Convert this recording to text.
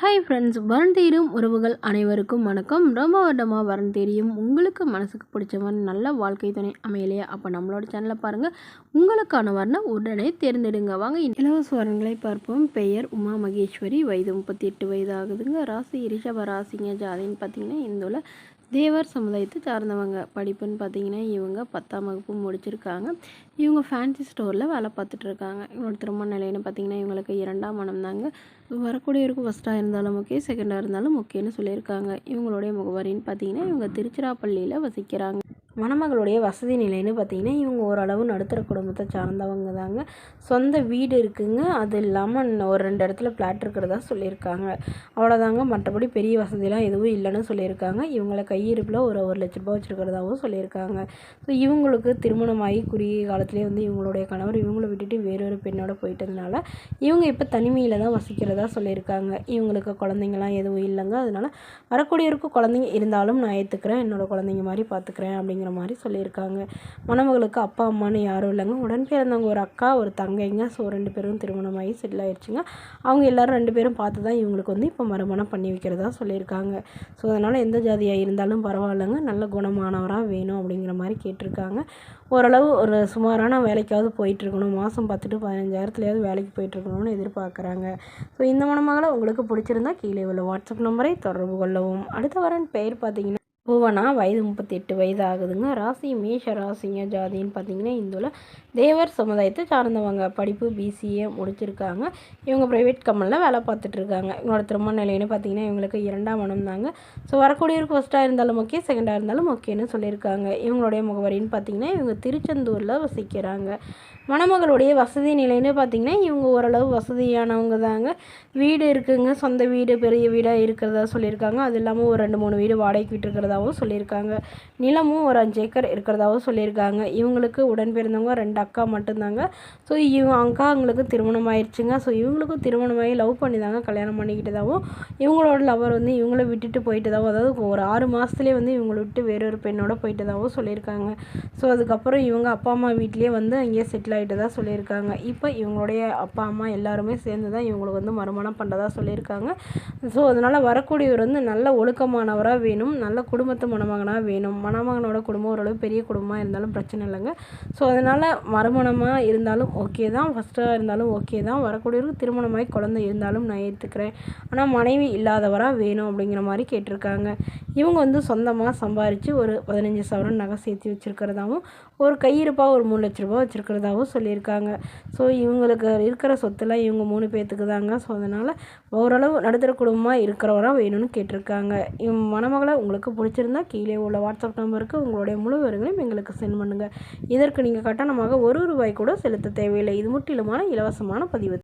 Hi friends, வரன் தேடும் உறவுகள் அனைவருக்கும் வணக்கம். ரொம்ப வருடமாக வரன் தேடியும் உங்களுக்கு மனசுக்கு பிடிச்ச மாதிரி நல்ல வாழ்க்கை துணை அமையலையா? அப்போ நம்மளோட சேனலை பாருங்கள். உங்களுக்கான வரனை உடனே தேர்ந்தெடுங்க. வாங்க இலவச வரன்களை பார்ப்போம். பெயர் உமா மகேஸ்வரி, வயது 38 வயது ஆகுதுங்க. ராசி ரிஷப ராசிங்க. ஜாதின்னு பார்த்தீங்கன்னா இந்துல தேவர் சமுதாயத்தை சார்ந்தவங்க. படிப்புன்னு பார்த்தீங்கன்னா இவங்க 10ஆம் வகுப்பு முடிச்சிருக்காங்க. இவங்க ஃபேன்சி ஸ்டோரில் வேலை பார்த்துட்ருக்காங்க. இவங்களோட திருமண நிலைன்னு பார்த்தீங்கன்னா இவங்களுக்கு 2ஆம் மனம் தாங்க. வரக்கூடியவருக்கு ஃபஸ்ட்டாக இருந்தாலும் ஓகே, செகண்டாக இருந்தாலும் ஓகேன்னு சொல்லியிருக்காங்க. இவங்களுடைய முகவரின்னு பார்த்தீங்கன்னா இவங்க திருச்சிராப்பள்ளியில் வசிக்கிறாங்க. மணமகளுடைய வசதி நிலைன்னு பார்த்தீங்கன்னா இவங்க ஓரளவு நடுத்தர குடும்பத்தை சார்ந்தவங்க தாங்க. சொந்த வீடு இருக்குங்க. அது இல்லாமல் ஒரு 2 இடத்துல ஃப்ளாட் இருக்கிறதா சொல்லியிருக்காங்க. அவ்வளோதாங்க. மற்றபடி பெரிய வசதிலாம் எதுவும் இல்லைன்னு சொல்லியிருக்காங்க. இவங்களை கையிருப்பில் ஒரு 1 லட்ச ரூபா வச்சுருக்கிறதாகவும் சொல்லியிருக்காங்க. ஸோ இவங்களுக்கு திருமணமாகி குறுகிய காலத்துலேயே இவங்களுடைய கணவர் இவங்களை விட்டுட்டு வேறொரு பெண்ணோட போயிட்டதுனால இவங்க இப்போ தனிமையில் தான் வசிக்கிறதா சொல்லியிருக்காங்க. இவங்களுக்கு குழந்தைங்களாம் எதுவும் இல்லைங்க. அதனால் வரக்கூடியவருக்கு குழந்தைங்க இருந்தாலும் நான் ஏற்றுக்கிறேன், என்னோடய குழந்தைங்க மாதிரி பார்த்துக்கிறேன் அப்படிங்கிற மாதிரி சொல்லியிருக்காங்க. மணமகளுக்கு அப்பா அம்மானு யாரும் இல்லைங்க. உடன் பிறந்தவங்க ஒரு அக்கா ஒரு தங்கைங்க. ஸோ 2 பேரும் திருமணமாகி செட்டில் ஆயிடுச்சுங்க. அவங்க எல்லோரும் 2 பேரும் பார்த்து தான் இவங்களுக்கு இப்போ மறுமணம் பண்ணி வைக்கிறதா சொல்லியிருக்காங்க. ஸோ அதனால் எந்த ஜாதியாக இருந்தாலும் பரவாயில்லைங்க, நல்ல குணமானவராக வேணும் அப்படிங்கிற மாதிரி கேட்டிருக்காங்க. ஓரளவு ஒரு சுமாரான வேலைக்காவது போயிட்டுருக்கணும், மாதம் 10 to 15,000 வேலைக்கு போயிட்டுருக்கணும்னு எதிர்பார்க்குறாங்க. ஸோ இந்த மணமகளை உங்களுக்கு பிடிச்சிருந்தா கீழே உள்ள வாட்ஸ்அப் நம்பரை தொடர்பு கொள்ளவும். அடுத்த வரன் பெயர் பார்த்தீங்கன்னா புவனா, வயது 38 வயது ஆகுதுங்க. ராசி மேஷ ராசிங்க. ஜாதின்னு பார்த்தீங்கன்னா இந்துல தேவர் சமுதாயத்தை சார்ந்தவங்க. படிப்பு BCA முடிச்சிருக்காங்க. இவங்க ப்ரைவேட் கம்பெனியில் வேலை பார்த்துட்ருக்காங்க. இவங்களோட திருமண நிலைன்னு பார்த்தீங்கன்னா இவங்களுக்கு 2ஆம் மனம் தாங்க. ஸோ வரக்கூடியவருக்கு ஃபஸ்ட்டாக இருந்தாலும் ஓகே, செகண்டாக இருந்தாலும் ஓகேன்னு சொல்லியிருக்காங்க. இவங்களுடைய முகவரின்னு பார்த்தீங்கன்னா இவங்க திருச்செந்தூரில் வசிக்கிறாங்க. மணமகளுடைய வசதி நிலைன்னு பார்த்தீங்கன்னா இவங்க ஓரளவு வசதியானவங்க தாங்க. வீடு இருக்குங்க. சொந்த வீடு பெரிய வீடாக இருக்கிறதா சொல்லியிருக்காங்க. அது இல்லாமல் ஒரு 2-3 வீடு வாடகைக்கு விட்டுருக்கிறதாகவும் சொல்லியிருக்காங்க. நிலமும் ஒரு 5 ஏக்கர் இருக்கிறதாகவும் சொல்லியிருக்காங்க. இவங்களுக்கு உடன் பிறந்தவங்க 2 அக்கா மட்டும்தாங்க. ஸோ அக்காங்களுக்கு திருமணம் ஆயிடுச்சுங்க. ஸோ இவங்களுக்கும் திருமணமாகி லவ் பண்ணி தாங்க கல்யாணம் பண்ணிக்கிட்டதாகவும் இவங்களோட லவர் இவங்கள விட்டுட்டு போயிட்டதாகவும், அதாவது ஒரு 6 மாதத்துலேயே இவங்களை விட்டு வேறொரு பெண்ணோட போயிட்டதாகவும் சொல்லியிருக்காங்க. ஸோ அதுக்கப்புறம் இவங்க அப்பா அம்மா வீட்லேயே அங்கேயே செட்டில் ஆகிட்டதா சொல்லியிருக்காங்க. இப்போ இவங்களுடைய அப்பா அம்மா எல்லாருமே சேர்ந்து தான் இவங்களுக்கு மறுமணம் பண்ணுறதா சொல்லியிருக்காங்க. ஸோ அதனால் வரக்கூடியவர் நல்ல ஒழுக்கமானவராக வேணும், நல்ல குடும்பத்து மணமகனாக வேணும். மணமகனோட குடும்பம் ஓரளவு பெரிய குடும்பமாக இருந்தாலும் பிரச்சனை இல்லைங்க. ஸோ அதனால் மறுமணமாக இருந்தாலும் ஓகே தான், ஃபஸ்ட்டாக இருந்தாலும் ஓகே தான். வரக்கூடியவருக்கு திருமணமாகி குழந்தை இருந்தாலும் நான் ஏற்றுக்கிறேன், ஆனால் மனைவி இல்லாதவராக வேணும் அப்படிங்கிற மாதிரி கேட்டிருக்காங்க. இவங்க சொந்தமாக சம்பாரித்து ஒரு 15 சவரன் நகை சேர்த்து வச்சுருக்கிறதாவும், ஒரு கையிருப்பாக ஒரு 3 லட்ச ரூபா வச்சுருக்கிறதாவும் சொல்லியிருக்காங்க. ஸோ இவங்களுக்கு இருக்கிற சொத்துலாம் இவங்க 3 பேர்த்துக்கு தாங்க. ஸோ அதனால் ஓரளவு நடுத்தர குடும்பமாக இருக்கிறவராக வேணும்னு கேட்டிருக்காங்க. மணமகளை உங்களுக்கு பிடிச்சிருந்தா கீழே உள்ள வாட்ஸ்அப் நம்பருக்கு உங்களுடைய முழு விவரங்களையும் எங்களுக்கு சென்ட் பண்ணுங்கள். இதற்கு நீங்கள் கட்டணமாக ₹1 கூட செலுத்த தேவையில்லை. இது முற்றிலுமான இலவசமான பதிவு.